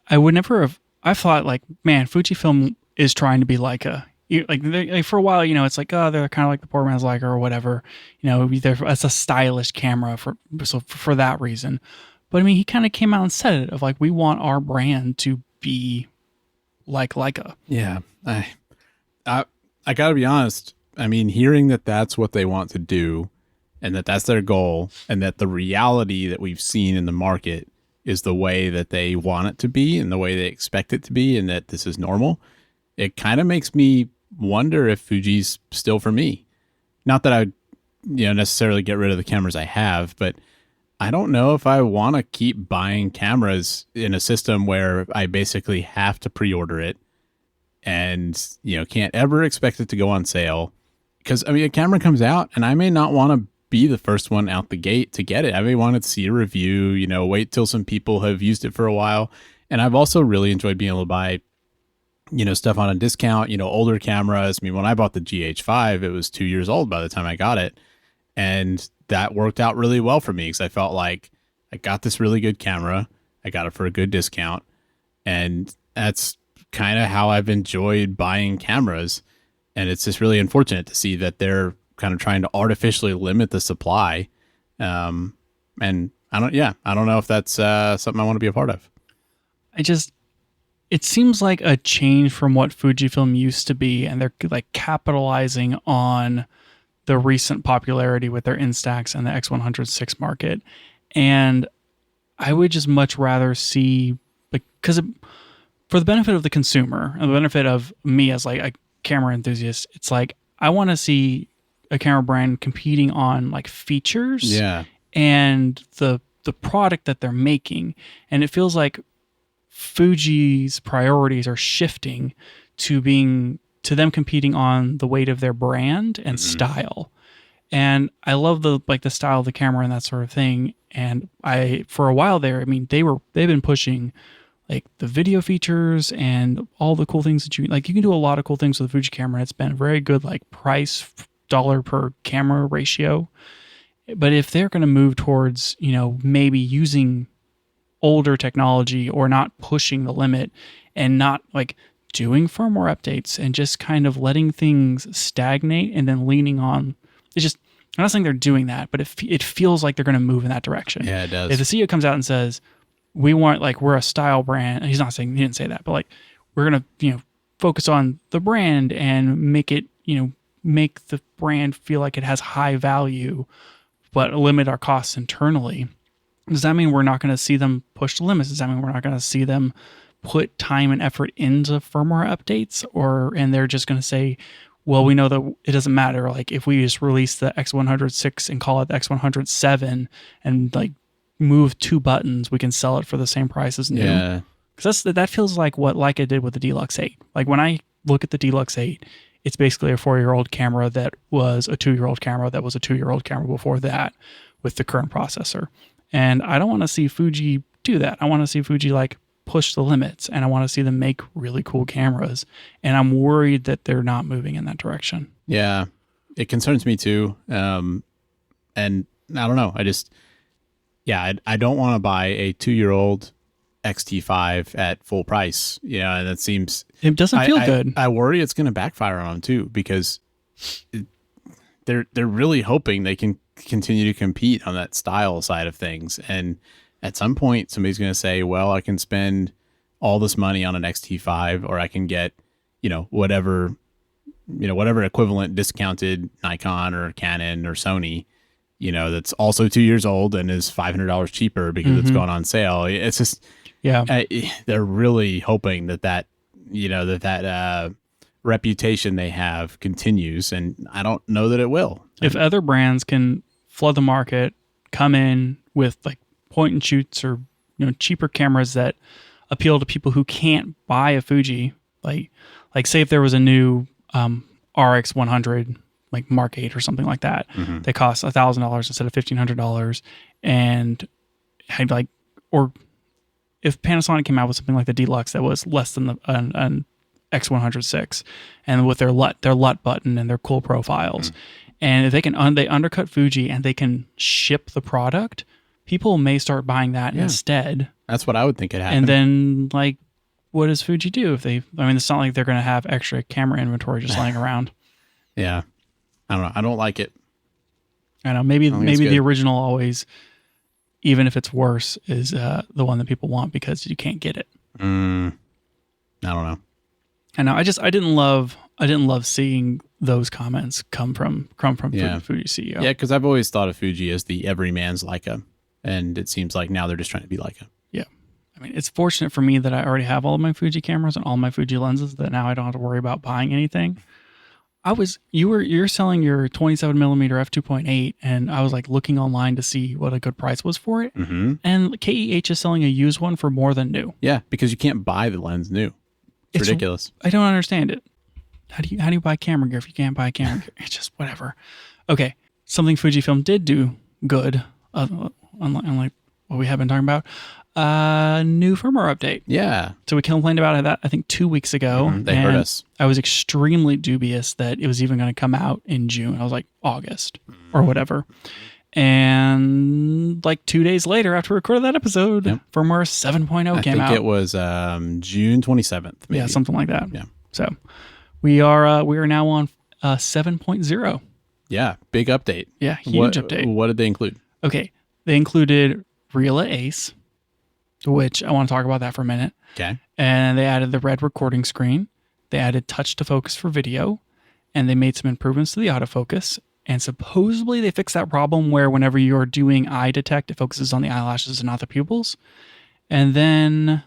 I would never have, I thought, like, man, Fujifilm is trying to be Leica. Like for a while, it's like, oh, they're kind of like the poor man's Leica or whatever. It's a stylish camera for that reason. But I mean, he kind of came out and said it of like, we want our brand to be like Leica. Yeah. I gotta be honest. I mean, hearing that that's what they want to do and that that's their goal and that the reality that we've seen in the market is the way that they want it to be and the way they expect it to be and that this is normal, it kind of makes me wonder if Fuji's still for me. Not that I necessarily get rid of the cameras I have, but I don't know if I want to keep buying cameras in a system where I basically have to pre-order it and, can't ever expect it to go on sale. Because, I mean, a camera comes out and I may not want to be the first one out the gate to get it. I may want to see a review, wait till some people have used it for a while. And I've also really enjoyed being able to buy, stuff on a discount, older cameras. I mean, when I bought the GH5, it was 2 years old by the time I got it. And that worked out really well for me because I felt like I got this really good camera. I got it for a good discount. And that's kind of how I've enjoyed buying cameras. And it's just really unfortunate to see that they're kind of trying to artificially limit the supply. And I don't know if that's something I want to be a part of. It seems like a change from what Fujifilm used to be. And they're like capitalizing on the recent popularity with their Instax and the X100 VI market. And I would just much rather see, because for the benefit of the consumer and the benefit of me as like a camera enthusiast, it's like I want to see a camera brand competing on like features Yeah. and the product that they're making. And it feels like Fuji's priorities are shifting to them competing on the weight of their brand and style. And I love the style of the camera and that sort of thing. And for a while there, I mean, they've been pushing like the video features and all the cool things that you can do a lot of cool things with the Fuji camera. And it's been a very good like price dollar per camera ratio. But if they're going to move towards, maybe using older technology or not pushing the limit and not like doing firmware updates and just kind of letting things stagnate and then leaning on, I'm not saying they're doing that, but it feels like they're going to move in that direction. Yeah, it does. If the CEO comes out and says, we're a style brand, and he didn't say that, but like, we're going to, focus on the brand and make it, make the brand feel like it has high value, but limit our costs internally. Does that mean we're not going to see them push the limits? Does that mean we're not going to see them put time and effort into firmware updates? And they're just going to say, well, we know that it doesn't matter. Like if we just release the X106 and call it the X107 and like move 2 buttons, we can sell it for the same price as new. Yeah. Because that feels like what Leica did with the Deluxe 8. Like when I look at the Deluxe 8, it's basically a 4-year-old camera that was a 2-year-old camera that was a 2-year-old camera before that with the current processor. And I don't want to see Fuji do that. I want to see Fuji like push the limits, and I want to see them make really cool cameras. And I'm worried that they're not moving in that direction. Yeah, it concerns me too. And I don't know. I don't want to buy a 2-year-old XT5 at full price. Yeah, and that seems, it doesn't feel good. I worry it's going to backfire on them too, because they're really hoping they can continue to compete on that style side of things. And at some point, somebody's going to say, well, I can spend all this money on an XT5, or I can get, whatever equivalent discounted Nikon or Canon or Sony, that's also 2 years old and is $500 cheaper because it's gone on sale. It's just, they're really hoping that reputation they have continues, and I don't know that it will. If other brands can flood the market, come in with like point and shoots or cheaper cameras that appeal to people who can't buy a Fuji, like say if there was a new RX 100 like Mark 8 or something like that, they cost $1,000 instead of $1,500, and had like, or if Panasonic came out with something like the Deluxe that was less than an X106, and with their LUT button and their cool profiles, and if they can they undercut Fuji and they can ship the product, people may start buying that instead. That's what I would think it happened. And then like, what does Fuji do if they? I mean, it's not like they're going to have extra camera inventory just lying around. Yeah, I don't know. I don't like it. I know. Maybe the original always, even if it's worse, is the one that people want because you can't get it. I don't know. I know. I didn't love seeing those comments come from Fuji CEO. Yeah, because I've always thought of Fuji as the everyman's Leica, and it seems like now they're just trying to be Leica. Yeah. I mean, it's fortunate for me that I already have all of my Fuji cameras and all my Fuji lenses, that now I don't have to worry about buying anything. You're selling your 27 millimeter f2.8, and I was like looking online to see what a good price was for it. And KEH is selling a used one for more than new. Yeah, because you can't buy the lens new. It's ridiculous. I don't understand it. How do you buy camera gear if you can't buy camera gear? It's just whatever. Okay, something Fujifilm did do good, unlike what we have been talking about, new firmware update. Yeah. So we complained about that, I think, 2 weeks ago. They heard us. I was extremely dubious that it was even going to come out in June. I was like, August or whatever. And like 2 days later, after we recorded that episode, firmware 7.0 came out. I think it was June 27th. Maybe. Yeah, something like that. Yeah. So we are now on 7.0. Yeah, big update. Yeah, huge update. What did they include? Okay, they included Rela Ace, which I want to talk about that for a minute. Okay. And they added the red recording screen. They added touch to focus for video, and they made some improvements to the autofocus. And supposedly they fixed that problem where whenever you're doing eye detect, it focuses on the eyelashes and not the pupils. And then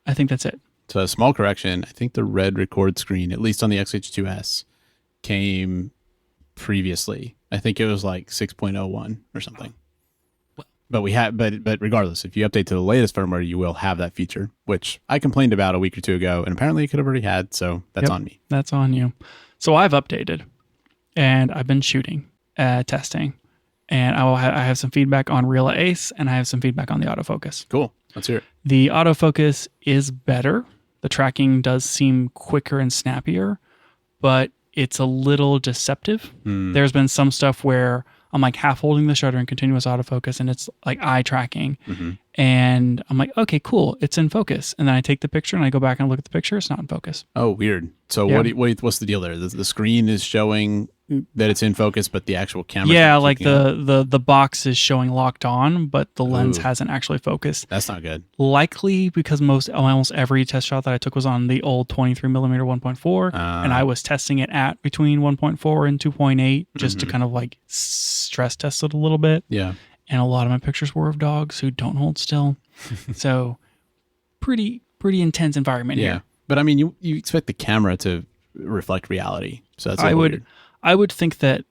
I think that's it. a small correction. I think the red record screen, at least on the XH2S, came previously. I think it was like 6.01 or something. But but regardless, if you update to the latest firmware, you will have that feature, which I complained about a week or two ago, and apparently it could have already had. So that's on me. That's on you. So I've updated, and I've been shooting, testing, and I have some feedback on Real Ace, and I have some feedback on the autofocus. Cool. Let's hear it. The autofocus is better. The tracking does seem quicker and snappier, but it's a little deceptive. There's been some stuff where I'm like half holding the shutter in continuous autofocus and it's like eye tracking. And I'm like, okay, cool. It's in focus. And then I take the picture and I go back and look at the picture. It's not in focus. Oh, weird. So what's the deal there? The screen is showing that it's in focus, but the actual camera. Yeah, like the box is showing locked on, but the lens hasn't actually focused. That's not good. Likely because almost every test shot that I took was on the old 23mm 1.4, and I was testing it at between 1.4 and 2.8 just to kind of like stress test it a little bit. Yeah. And a lot of my pictures were of dogs who don't hold still. So pretty intense environment here. But I mean, you expect the camera to reflect reality. So that's weird. I would think that,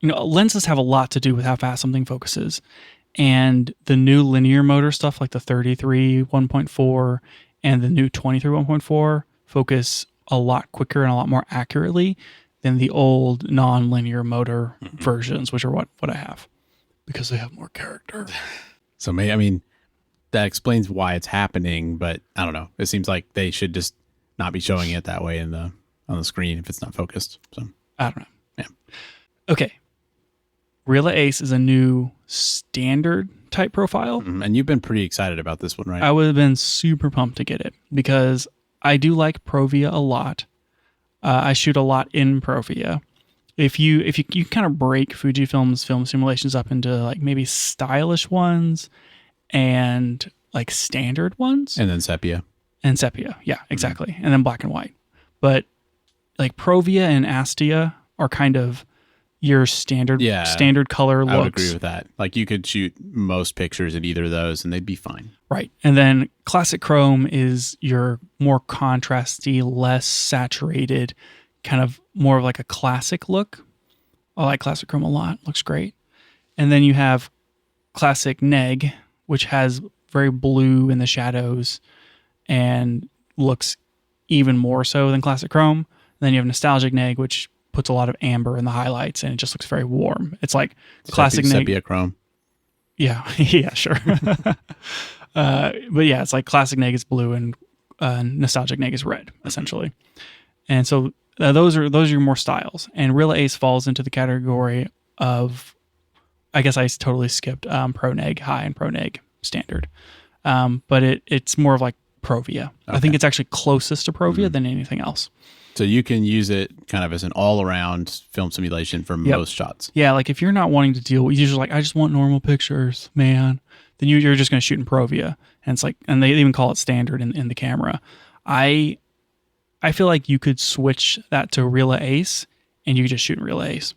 lenses have a lot to do with how fast something focuses. And the new linear motor stuff like the 33 1.4 and the new 23 1.4 focus a lot quicker and a lot more accurately than the old non-linear motor versions, which are what I have. Because they have more character. So that explains why it's happening, but I don't know. It seems like they should just not be showing it that way on the screen if it's not focused. So I don't know. Yeah. Okay. Real Ace is a new standard type profile. And you've been pretty excited about this one, right? I would have been super pumped to get it because I do like Provia a lot. I shoot a lot in Provia. If you kind of break Fujifilm's film simulations up into like maybe stylish ones and like standard ones. And then sepia. Yeah, exactly. And then black and white. But like Provia and Astia are kind of your standard color looks. I would agree with that. Like you could shoot most pictures in either of those and they'd be fine. Right. And then Classic Chrome is your more contrasty, less saturated, kind of more of like a classic look. I like Classic Chrome a lot. Looks great. And then you have Classic Neg, which has very blue in the shadows and looks even more so than Classic Chrome. And then you have Nostalgic Neg, which puts a lot of amber in the highlights and it just looks very warm. It's like Classic Neg. Sepia Chrome. Yeah. Yeah, sure. But yeah, it's like Classic Neg is blue and Nostalgic Neg is red, essentially. And so those are your more styles. And Real Ace falls into the category of, I guess I totally skipped Pro Neg High and Pro Neg Standard. But it's more of like Provia. Okay. I think it's actually closest to Provia than anything else. So you can use it kind of as an all-around film simulation for most shots. Yeah, like if you're not wanting to deal with, you're just like, I just want normal pictures, man. Then you're just going to shoot in Provia. And it's like, and they even call it standard in the camera. I feel like you could switch that to Real Ace and you could just shoot in Real Ace.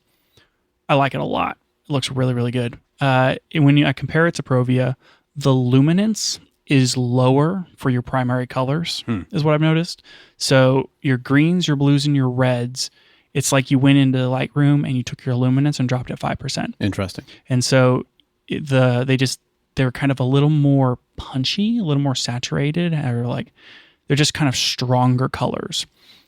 I like it a lot. It looks really, really good. When I compare it to Provia, the luminance is lower for your primary colors, is what I've noticed. So your greens, your blues, and your reds, it's like you went into Lightroom and you took your luminance and dropped it 5%. Interesting. And so they're kind of a little more punchy, a little more saturated, or like they're just kind of stronger colors.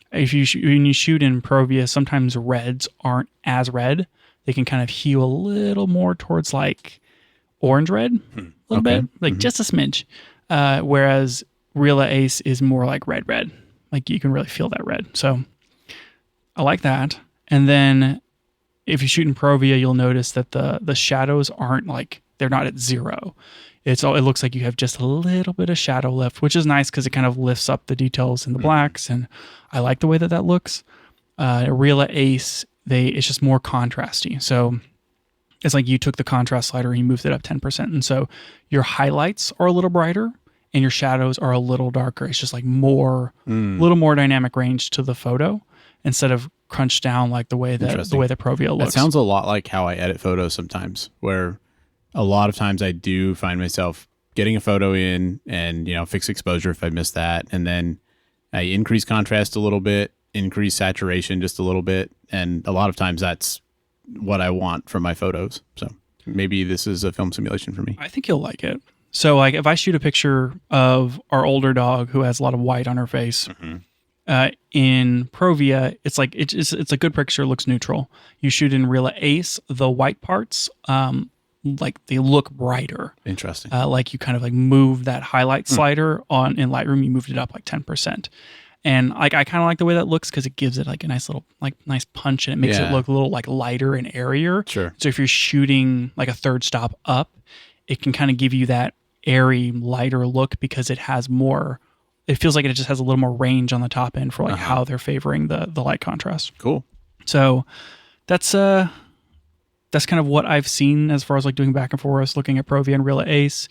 When you shoot in Provia, sometimes reds aren't as red. They can kind of hue a little more towards like orange red, a little bit, like just a smidge. Whereas Real Ace is more like red. Like you can really feel that red. So I like that. And then if you shoot in Provia, you'll notice that the shadows aren't like, they're not at zero. It looks like you have just a little bit of shadow lift, which is nice because it kind of lifts up the details in the blacks. And I like the way that looks. Real Ace, it's just more contrasty. So it's like you took the contrast slider and you moved it up 10%. And so your highlights are a little brighter and your shadows are a little darker. It's just like little more dynamic range to the photo instead of crunched down like the way that Provia looks. That sounds a lot like how I edit photos sometimes, where a lot of times I do find myself getting a photo in and, fix exposure if I miss that. And then I increase contrast a little bit, increase saturation just a little bit, and a lot of times that's what I want from my photos. So maybe this is a film simulation for me. I think you'll like it. So like if I shoot a picture of our older dog who has a lot of white on her face, in Provia, it's like it's a good picture, looks neutral. You shoot in Real Ace, the white parts, like they look brighter. Interesting. Like you kind of like move that highlight slider on in Lightroom, you moved it up like 10%. And like I kind of like the way that looks because it gives it like a nice little like nice punch and it makes it look a little like lighter and airier. Sure. So if you're shooting like a third stop up, it can kind of give you that airy, lighter look because it has more. It feels like it just has a little more range on the top end for like how they're favoring the light contrast. Cool. So that's kind of what I've seen as far as like doing back and forth, looking at Provia and Real Ace.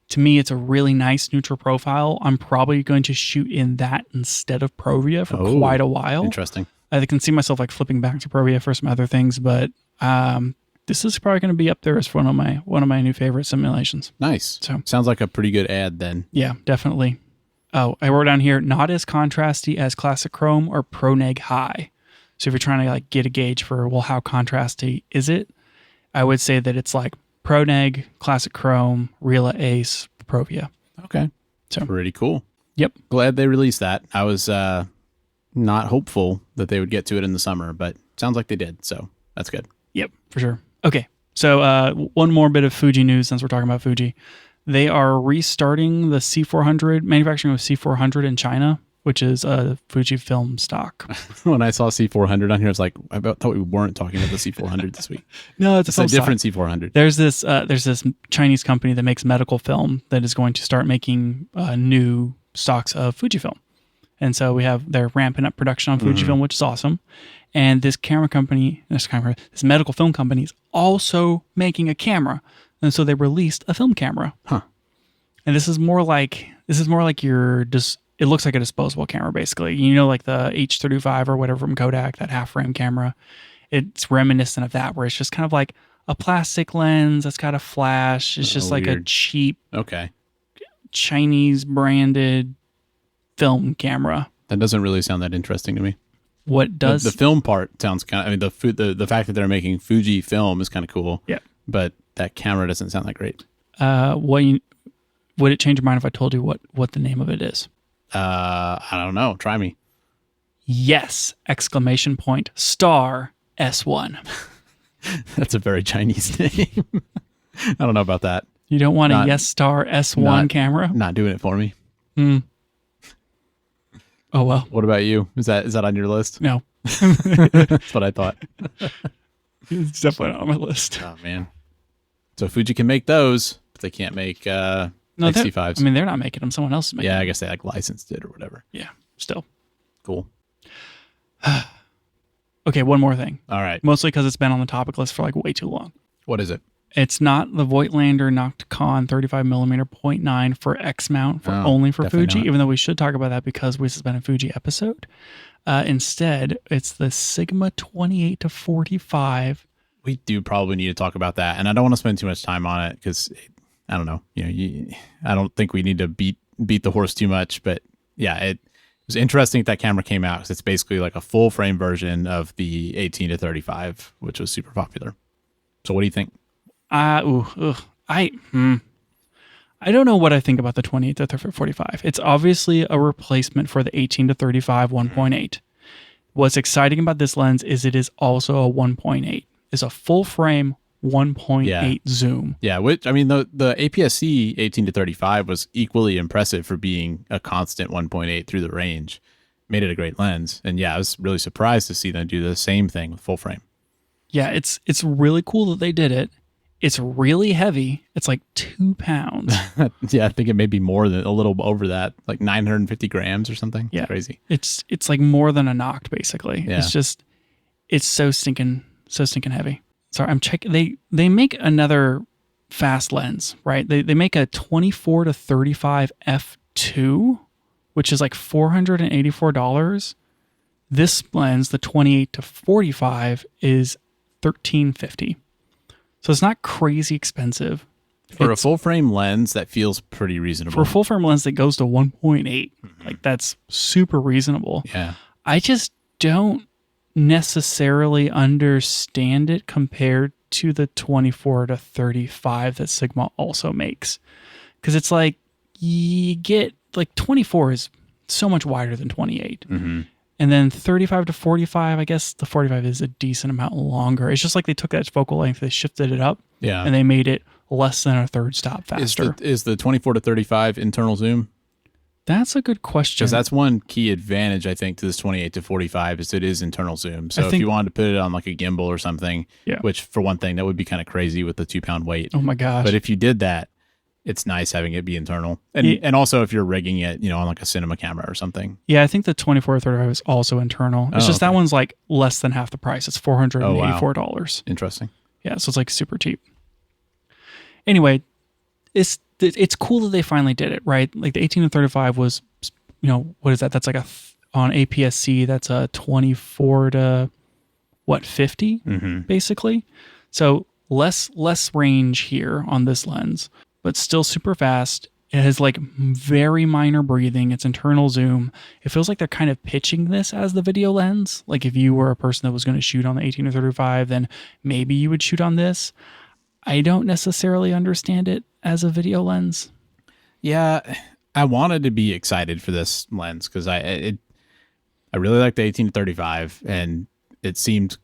To me, it's a really nice neutral profile. I'm probably going to shoot in that instead of Provia for quite a while. Interesting. I can see myself like flipping back to Provia for some other things, but this is probably going to be up there as one of my new favorite simulations. Nice. So sounds like a pretty good ad then. Yeah, definitely. Oh, I wrote down here, not as contrasty as Classic Chrome or ProNeg High. So if you're trying to like get a gauge for, well, how contrasty is it? I would say that it's like ProNeg, Classic Chrome, Real Ace, Provia. Okay. So pretty cool. Yep. Glad they released that. I was not hopeful that they would get to it in the summer, but sounds like they did. So that's good. Yep, for sure. Okay. So one more bit of Fuji news since we're talking about Fuji. They are restarting the C400, manufacturing of C400 in China, which is a Fujifilm stock. When I saw C400 on here, I was like, I thought we weren't talking about the C400 this week. No, it's a different C400. There's this Chinese company that makes medical film that is going to start making new stocks of Fujifilm. And so they're ramping up production on Fujifilm, which is awesome. And this medical film company is also making a camera. And so they released a film camera. Huh. And this is more like it looks like a disposable camera, basically. You know, like the H35 or whatever from Kodak, that half frame camera. It's reminiscent of that, where it's just kind of like a plastic lens that's got a flash. It's just like a cheap Chinese branded film camera. That doesn't really sound that interesting to me. What does the film part sounds kind of, I mean, the fact that they're making Fuji film is kind of cool. Yeah. But that camera doesn't sound that great. Would it change your mind if I told you what the name of it is? I don't know. Try me. Yes! Exclamation point. Star S1. That's a very Chinese name. I don't know about that. You don't want a Yes Star S1 camera? Not doing it for me. Oh well. What about you? Is that on your list? No. That's what I thought. It's definitely not on my list. Oh man. So Fuji can make those, but they can't make XT5s. I mean, they're not making them. Someone else is making them. Yeah, I guess they like licensed it or whatever. Yeah, still. Cool. Okay, one more thing. All right. Mostly because it's been on the topic list for like way too long. What is it? It's not the Voigtlander Nocticon 35mm 0.9 for X mount only for Fuji, even though we should talk about that because this has been a Fuji episode. Instead, it's the Sigma 28 to 45. We do probably need to talk about that, and I don't want to spend too much time on it because I don't know. I don't think we need to beat the horse too much, but yeah, it was interesting that camera came out because it's basically like a full frame version of the 18 to 35, which was super popular. So, what do you think? I don't know what I think about the 28 to 45. It's obviously a replacement for the 18 to 35 1.8. What's exciting about this lens is it is also a 1.8. It's a full frame 1.8 zoom. Yeah, which I mean the APS-C 18 to 35 was equally impressive for being a constant 1.8 through the range. Made it a great lens. And yeah, I was really surprised to see them do the same thing with full frame. Yeah, it's really cool that they did it. It's really heavy. It's like 2 pounds. Yeah, I think it may be more than a little over that, like 950 grams or something. Yeah, it's crazy. It's like more than a Noct basically. Yeah. It's so stinking heavy. Sorry, I'm checking. They make another fast lens, right? They make a 24 to 35 f2, which is like $484. This lens, the 28 to 45, is $1,350. So it's not crazy expensive. For a full frame lens, that feels pretty reasonable. For a full frame lens that goes to 1.8, like that's super reasonable. Yeah. I just don't necessarily understand it compared to the 24 to 35 that Sigma also makes. Because it's like you get like 24 is so much wider than 28. Mm-hmm. And then 35 to 45, I guess the 45 is a decent amount longer. It's just like they took that focal length, they shifted it up, and they made it less than a third stop faster. Is the 24 to 35 internal zoom? That's a good question. Because that's one key advantage, I think, to this 28 to 45 is it is internal zoom. So if you wanted to put it on like a gimbal or something, which for one thing, that would be kind of crazy with the 2-pound weight. Oh my gosh. But if you did that, it's nice having it be internal. And also if you're rigging it, on like a cinema camera or something. Yeah, I think the 24 to 35 is also internal. It's just that one's like less than half the price. It's $484. Wow. Interesting. Yeah, so it's like super cheap. Anyway, it's cool that they finally did it, right? Like the 18 to 35 was, what is that? That's like on APS-C, that's a 24 to 50, basically. So less range here on this lens, but still super fast. It has like very minor breathing. It's internal zoom. It feels like they're kind of pitching this as the video lens. Like if you were a person that was going to shoot on the 18 to 35, then maybe you would shoot on this. I don't necessarily understand it as a video lens. Yeah, I wanted to be excited for this lens because I really like the 18 to 35, and it seemed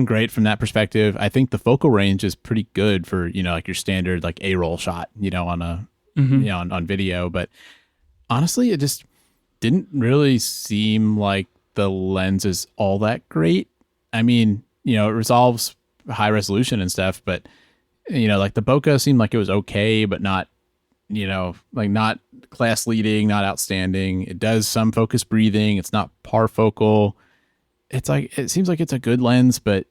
great from that perspective. I think the focal range is pretty good for like your standard like A-roll shot, on a on video. But honestly, it just didn't really seem like the lens is all that great. I mean, it resolves high resolution and stuff, but like the bokeh seemed like it was okay, but not, like not class leading, not outstanding. It does some focus breathing. It's not parfocal. It's like, it seems like it's a good lens, but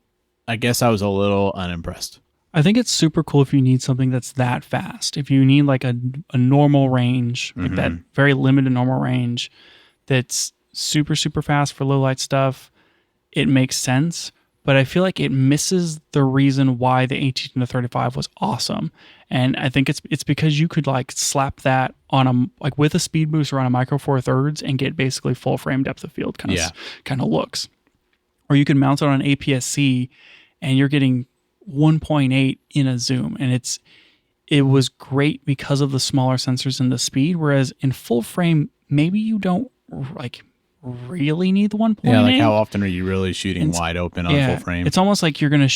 I guess I was a little unimpressed. I think it's super cool if you need something that's that fast. If you need like a normal range, like that very limited normal range that's super, super fast for low light stuff, it makes sense. But I feel like it misses the reason why the 18 to 35 was awesome. And I think it's because you could like slap that on with a speed boost or on a micro four thirds and get basically full frame depth of field kind of looks. Or you can mount it on APS-C and you're getting 1.8 in a zoom. And it was great because of the smaller sensors and the speed. Whereas in full frame, maybe you don't like really need the 1.8. Yeah, like how often are you really shooting wide open on full frame? It's almost like you're gonna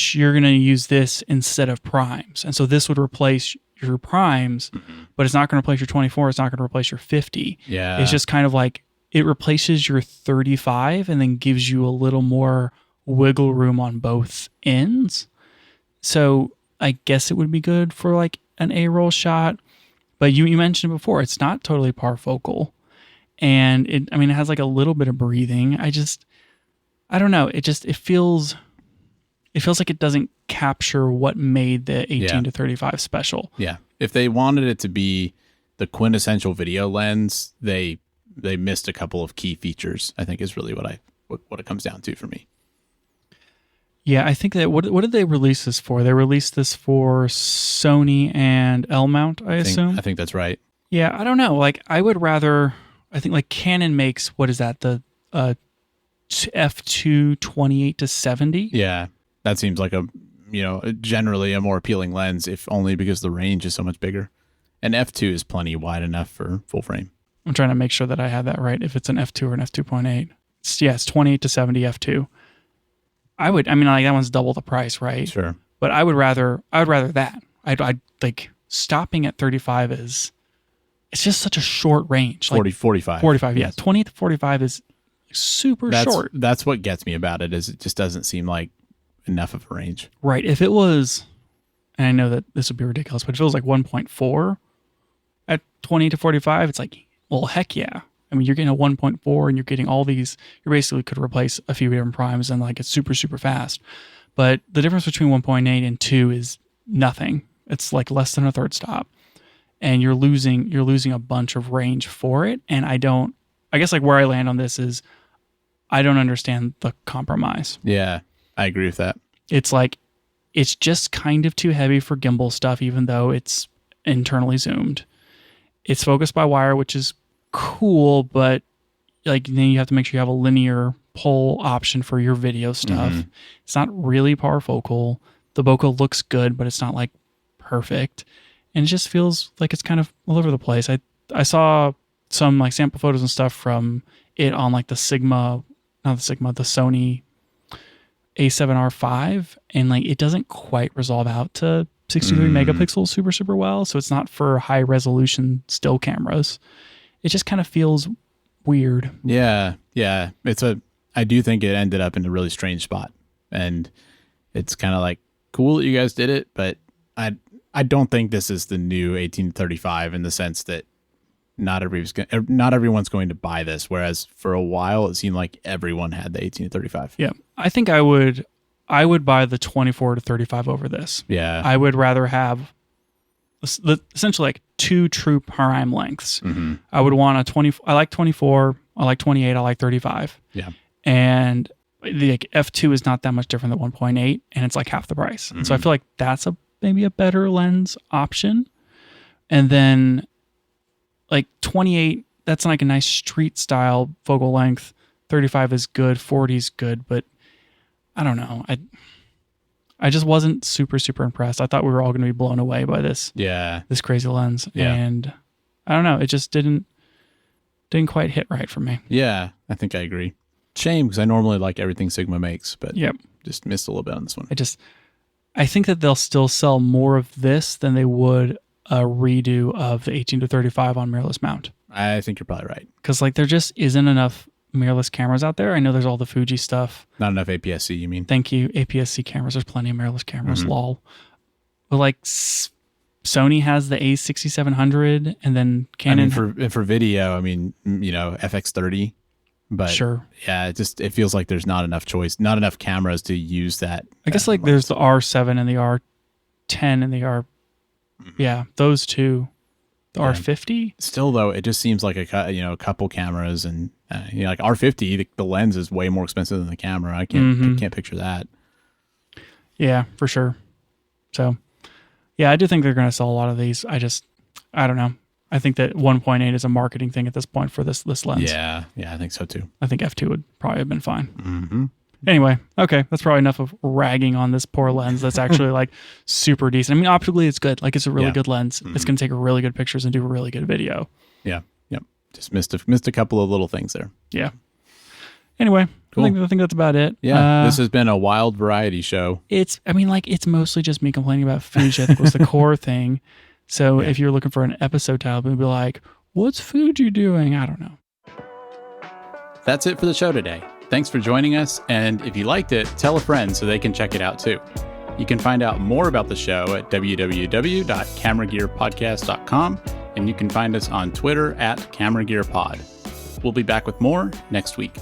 use this instead of primes, and so this would replace your primes, but it's not going to replace your 24. It's not going to replace your 50. Yeah, it's just kind of like it replaces your 35 and then gives you a little more wiggle room on both ends. So I guess it would be good for like an A-roll shot, but you mentioned it before. It's not totally parfocal. And it has like a little bit of breathing. I don't know. It feels like it doesn't capture what made the 18 to 35 special. Yeah. If they wanted it to be the quintessential video lens, they missed a couple of key features, I think is really what it comes down to for me. Yeah, I think that what did they release this for? They released this for Sony and L mount, I assume. I think that's right. Yeah, I don't know. Like I think like Canon makes, what is that? The f2 28 to 70. Yeah, that seems like generally a more appealing lens, if only because the range is so much bigger. And f2 is plenty wide enough for full frame. I'm trying to make sure that I have that right. If it's an f2 or an f2.8, it's 28 to 70 f2. Like that one's double the price, right? Sure. But I would rather that. I'd like stopping at 35 is. It's just such a short range. 45. 45, yeah. 20 to 45 is super short. That's what gets me about it, is it just doesn't seem like enough of a range. Right. If it was, and I know that this would be ridiculous, but if it was like 1.4 at 20 to 45, it's like, well, heck yeah. You're getting a 1.4 and you're getting all these, you basically could replace a few different primes and like it's super, super fast. But the difference between 1.8 and 2 is nothing. It's like less than a third stop. And you're losing a bunch of range for it. And I guess like where I land on this is I don't understand the compromise. Yeah, I agree with that. It's like It's just kind of too heavy for gimbal stuff, even though it's internally zoomed. It's focused by wire, which is cool, but like then you have to make sure you have a linear pull option for your video stuff. It's not really parfocal. The bokeh looks good, but it's not like perfect. And it just feels like it's kind of all over the place. I saw some like sample photos and stuff from it on like the Sony A7R5, and like it doesn't quite resolve out to 63 megapixels super well, so it's not for high resolution still cameras. It just kind of feels weird. Yeah. I do think it ended up in a really strange spot, and it's kind of like cool that you guys did it, but I don't think this is the new 1835 in the sense that not everyone's going to buy this, whereas for a while it seemed like everyone had the 1835. Yeah, I think I would buy the 24 to 35 over this. Yeah, I would rather have essentially like two true prime lengths. I would want a 20. I like 24. I like 28. I like 35. Yeah, and the like, f2 is not that much different than 1.8, and it's like half the price. And so I feel like that's maybe a better lens option. And then like 28, that's like a nice street style focal length. 35 is good. 40 is good, but I don't know. I just wasn't super impressed. I thought we were all going to be blown away by this crazy lens, and I don't know. It just didn't quite hit right for me. Yeah, I think I agree. Shame, because I normally like everything Sigma makes, but yep, just missed a little bit on this one. I think that they'll still sell more of this than they would a redo of the 18 to 35 on mirrorless mount. I think you're probably right. Because like there just isn't enough mirrorless cameras out there. I know there's all the Fuji stuff. Not enough APS-C, you mean? Thank you. APS-C cameras. There's plenty of mirrorless cameras. Lol. But like Sony has the A6700, and then Canon. I mean, for video, I mean, you know, FX30. But sure. Yeah, it feels like there's not enough choice, not enough cameras to use that. I guess like there's the R7 and the R10 and the R. Yeah, those two. The R50. Still though, it just seems like a couple cameras, and like R50, the lens is way more expensive than the camera. I can't picture that. Yeah, for sure. So, yeah, I do think they're going to sell a lot of these. I don't know. I think that 1.8 is a marketing thing at this point for this lens. Yeah, I think so too. I think f2 would probably have been fine. Anyway, okay, that's probably enough of ragging on this poor lens that's actually like super decent. I mean, optically it's good. Like it's a really good lens. It's going to take really good pictures and do a really good video. Yeah, yep. Just missed a couple of little things there. Yeah. Anyway, cool. I think that's about it. Yeah, this has been a wild variety show. It's mostly just me complaining about Fuji. I think was the core thing. So if you're looking for an episode title, we'd be like, what's Fuji doing? I don't know. That's it for the show today. Thanks for joining us, and if you liked it, tell a friend so they can check it out too. You can find out more about the show at www.cameragearpodcast.com, and you can find us on Twitter @CameraGearPod. We'll be back with more next week.